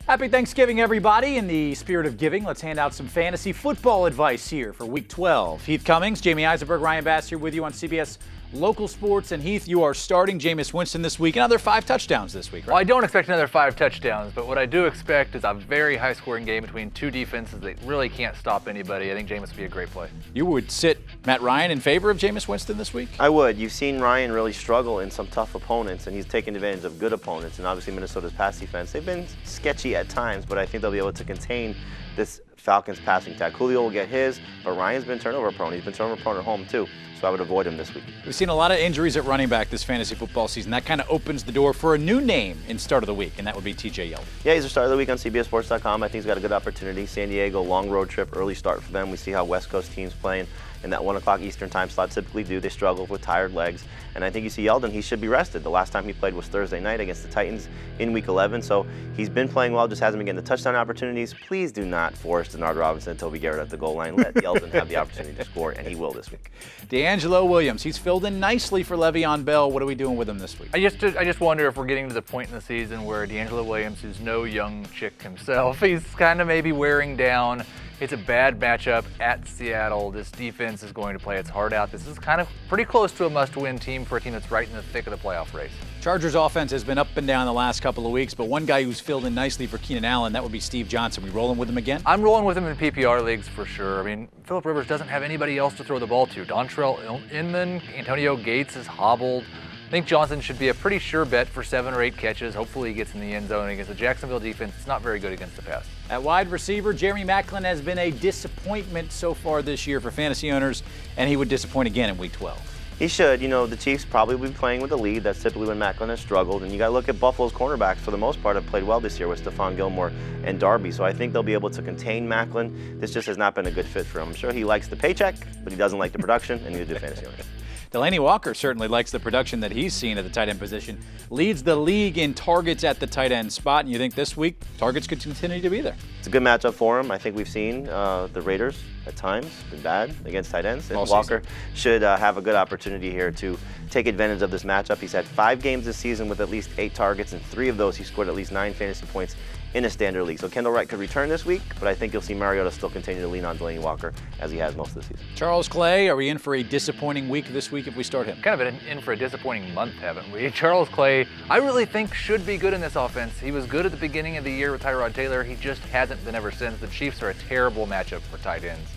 Happy Thanksgiving, everybody. In the spirit of giving, let's hand out some fantasy football advice here for Week 12. Heath Cummings, Jamie Eisenberg, Ryan Bass here with you on CBS Local Sports. And Heath, you are starting Jameis Winston this week. Another 5 touchdowns this week, right? Well, I don't expect another 5 touchdowns, but what I do expect is a very high-scoring game between two defenses that really can't stop anybody. I think Jameis would be a great play. You would sit Matt Ryan in favor of Jameis Winston this week? I would. You've seen Ryan really struggle in some tough opponents, and he's taken advantage of good opponents. And obviously Minnesota's pass defense, they've been sketchy at times, but I think they'll be able to contain this Falcons passing attack. Julio will get his, but Ryan's been turnover prone. He's been turnover prone at home too, so I would avoid him this week. We've seen a lot of injuries at running back this fantasy football season. That kind of opens the door for a new name in start of the week, and that would be TJ Yeldon. Yeah, he's a start of the week on CBSSports.com. I think he's got a good opportunity. San Diego, long road trip, early start for them. We see how West Coast teams playing in that 1 o'clock Eastern time slot typically do. They struggle with tired legs. And I think you see Yeldon, he should be rested. The last time he played was Thursday night against the Titans in Week 11. So he's been playing well, just hasn't been getting the touchdown opportunities. Please do not force Denard Robinson and Toby Garrett at the goal line. Let Yeldon have the opportunity to score, and he will this week. D'Angelo Williams, he's filled in nicely for Le'Veon Bell. What are we doing with him this week? I just wonder if we're getting to the point in the season where D'Angelo Williams, who's no young chick himself, he's kind of maybe wearing down. It's a bad matchup at Seattle. This defense is going to play its heart out. This is kind of pretty close to a must-win team for a team that's right in the thick of the playoff race. Chargers offense has been up and down the last couple of weeks, but one guy who's filled in nicely for Keenan Allen, that would be Steve Johnson. We rolling with him again? I'm rolling with him in PPR leagues for sure. I mean, Phillip Rivers doesn't have anybody else to throw the ball to. Dontrell Inman, Antonio Gates is hobbled. I think Johnson should be a pretty sure bet for 7 or 8 catches. Hopefully he gets in the end zone against the Jacksonville defense. It's not very good against the pass. At wide receiver, Jeremy Maclin has been a disappointment so far this year for fantasy owners, and he would disappoint again in Week 12. He should. You know, the Chiefs probably will be playing with the lead. That's typically when Maclin has struggled. And you got to look at Buffalo's cornerbacks, for the most part, have played well this year with Stephon Gilmore and Darby. So I think they'll be able to contain Maclin. This just has not been a good fit for him. I'm sure he likes the paycheck, but he doesn't like the production, and neither do fantasy owners. Delaney Walker certainly likes the production that he's seen at the tight end position. Leads the league in targets at the tight end spot, and you think this week targets could continue to be there? It's a good matchup for him. I think we've seen the Raiders at times been bad against tight ends, and Walker should have a good opportunity here to take advantage of this matchup. He's had 5 games this season with at least 8 targets, and 3 of those he scored at least 9 fantasy points in a standard league. So Kendall Wright could return this week, but I think you'll see Mariota still continue to lean on Delaney Walker as he has most of the season. Charles Clay, are we in for a disappointing week this week if we start him? Kind of in for a disappointing month, haven't we? Charles Clay, I really think should be good in this offense. He was good at the beginning of the year with Tyrod Taylor. He just hasn't been ever since. The Chiefs are a terrible matchup for tight ends.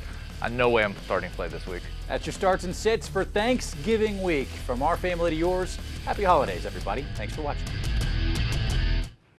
No way I'm starting Clay this week. That's your starts and sits for Thanksgiving week. From our family to yours, happy holidays, everybody. Thanks for watching.